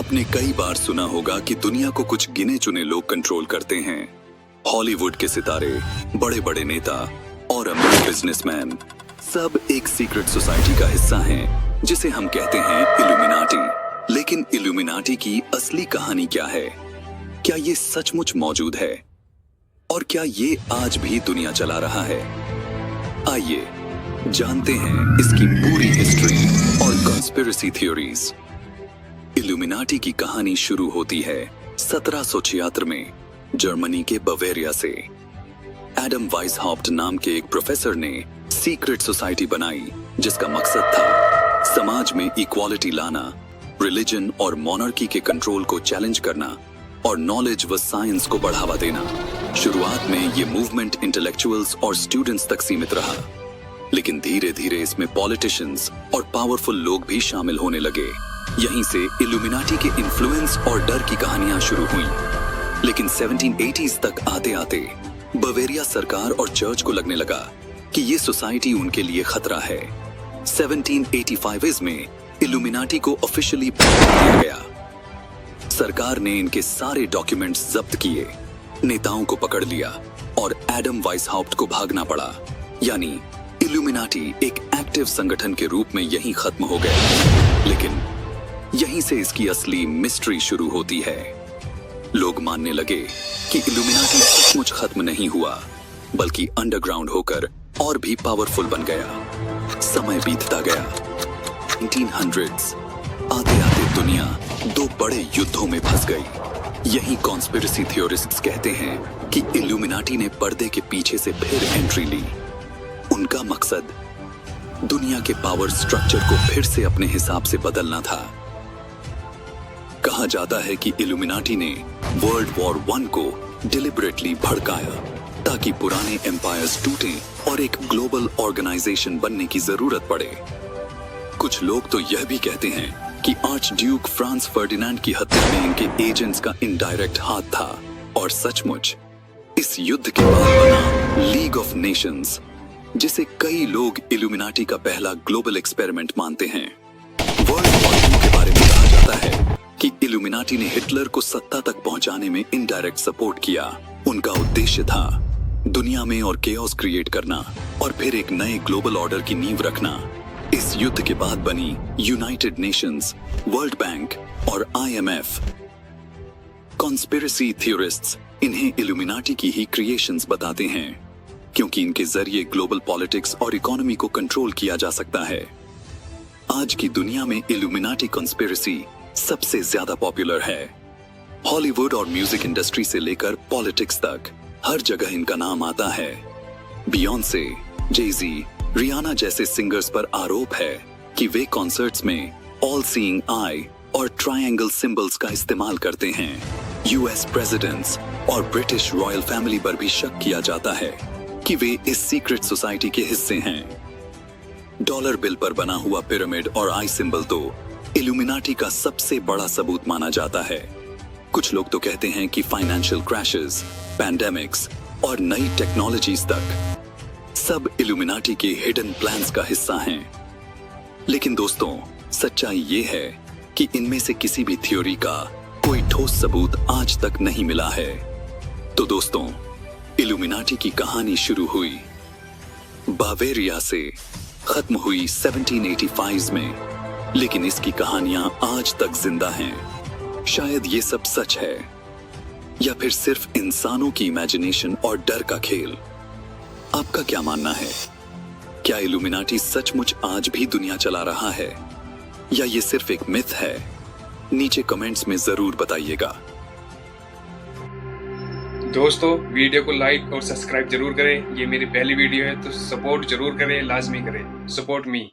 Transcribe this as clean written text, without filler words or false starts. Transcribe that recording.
आपने कई बार सुना होगा कि दुनिया को कुछ गिने चुने लोग कंट्रोल करते हैं। हॉलीवुड के सितारे, बड़े बड़े नेता और अमीर बिजनेसमैन सब एक सीक्रेट सोसाइटी का हिस्सा हैं, जिसे हम कहते हैं इल्यूमिनाटी। लेकिन इल्यूमिनाटी की असली कहानी क्या है? क्या ये सचमुच मौजूद है? और क्या ये आज भी दुनिया चला रहा है? आइए जानते हैं इसकी पूरी हिस्ट्री और कॉन्स्पिरेसी थ्योरीज। इल्यूमिनाटी की कहानी शुरू होती है 1776 में जर्मनी के बवेरिया से। एडम वाइसहाफ्ट नाम के एक प्रोफेसर ने सीक्रेट सोसाइटी बनाई, जिसका मकसद था समाज में इक्वालिटी लाना, रिलीजन और मोनार्की के कंट्रोल को चैलेंज करना और नॉलेज व साइंस को बढ़ावा देना। शुरुआत में ये मूवमेंट इंटेलेक्चुअल्स और स्टूडेंट्स तक सीमित रहा, लेकिन धीरे धीरे इसमें पॉलिटिशियंस और पावरफुल लोग भी शामिल होने लगे। यहीं से इल्यूमिनाटी के इन्फ्लुएंस और डर की कहानियां शुरू हुईं। लेकिन 1780s तक आते आते बवेरिया सरकार और चर्च को लगने लगा कि ये सोसाइटी उनके लिए खतरा है। 1785 में इल्यूमिनाटी को ऑफिशियली बैन कर दिया गया। सरकार ने इनके सारे डॉक्यूमेंट्स जब्त किए, नेताओं को पकड़ लिया और एडम वाइसहाफ्ट को भागना पड़ा। यानी इल्यूमिनाटी एक एक्टिव संगठन के रूप में यहीं खत्म हो गया। लेकिन यहीं से इसकी असली मिस्ट्री शुरू होती है। लोग मानने लगे कि इल्यूमिनाटी सचमुच खत्म नहीं हुआ, बल्कि अंडरग्राउंड होकर और भी पावरफुल बन गया। समय बीतता गया। 1900s आते आते दुनिया दो बड़े युद्धों में फंस गई। यही कॉन्स्पिरेसी थ्योरिस्ट्स कहते हैं कि इल्यूमिनाटी ने पर्दे के पीछे से फिर एंट्री ली। उनका मकसद दुनिया के पावर स्ट्रक्चर को फिर से अपने हिसाब से बदलना था। कहा जाता है कि इल्यूमिनाटी ने वर्ल्ड वॉर 1 को डिलिबरेटली भड़काया ताकि पुराने एम्पायर्स टूटें और एक ग्लोबल ऑर्गेनाइजेशन बनने की जरूरत पड़े। कुछ लोग तो यह भी कहते हैं कि आर्च ड्यूक फ्रांस फर्डिनेंड की हत्या में इनके एजेंट्स का इनडायरेक्ट हाथ था। और सचमुच इस युद्ध के बाद बना लीग ऑफ नेशंस, जिसे कई लोग इल्यूमिनाटी का पहला ग्लोबल एक्सपेरिमेंट मानते हैं। वर्ल्ड वॉर 2 के बारे में कहा जाता है कि इल्यूमिनाटी ने हिटलर को सत्ता तक पहुंचाने में इनडायरेक्ट सपोर्ट किया। उनका उद्देश्य था दुनिया में और केओस क्रिएट करना और फिर एक नए ग्लोबल ऑर्डर की नींव रखना। इस युद्ध के बाद बनी यूनाइटेड नेशंस, वर्ल्ड बैंक और IMF। कॉन्स्पिरेसी थ्योरिस्ट्स इन्हें इल्यूमिनाटी की ही क्रिएशंस बताते हैं, क्योंकि इनके जरिए ग्लोबल पॉलिटिक्स और इकोनॉमी को कंट्रोल किया जा सकता है। आज की दुनिया में इल्यूमिनाटी कॉन्स्पिरेसी सबसे ज्यादा पॉपुलर है। हॉलीवुड और म्यूजिक इंडस्ट्री से लेकर पॉलिटिक्स तक हर जगह इनका नाम आता है। बियॉन्से, जे-ज़ी, रियाना जैसे सिंगर्स पर आरोप है कि वे कॉन्सर्ट्स में ऑल सीइंग आई और ट्रायंगल सिंबल्स का इस्तेमाल करते हैं। यूएस प्रेसिडेंट्स और ब्रिटिश रॉयल फैमिली पर भी शक किया जाता है कि वे इस सीक्रेट सोसाइटी के हिस्से हैं। डॉलर बिल पर बना हुआ पिरामिड और आई सिंबल तो इल्यूमिनाटी का सबसे बड़ा सबूत माना जाता है। कुछ लोग तो कहते हैं कि फाइनेंशियल क्रैशेस, पैंडेमिक्स और नई टेक्नोलॉजीज तक सब इल्यूमिनाटी के हिडन प्लान्स का हिस्सा हैं। लेकिन दोस्तों, सच्चाई ये है कि इनमें से किसी भी थ्योरी का कोई ठोस सबूत आज तक नहीं मिला है। तो दोस्तों, इल्यूमिनाटी की कहानी शुरू हुई बावेरिया से, खत्म हुई 1785 में, लेकिन इसकी कहानियां आज तक जिंदा हैं। शायद ये सब सच है, या फिर सिर्फ इंसानों की इमेजिनेशन और डर का खेल। आपका क्या मानना है? क्या इल्यूमिनाटी सचमुच आज भी दुनिया चला रहा है, या ये सिर्फ एक मिथ है? नीचे कमेंट्स में जरूर बताइएगा। दोस्तों, वीडियो को लाइक और सब्सक्राइब जरूर करें। ये मेरी पहली वीडियो है, तो सपोर्ट जरूर करें, लाजमी करें। Support me.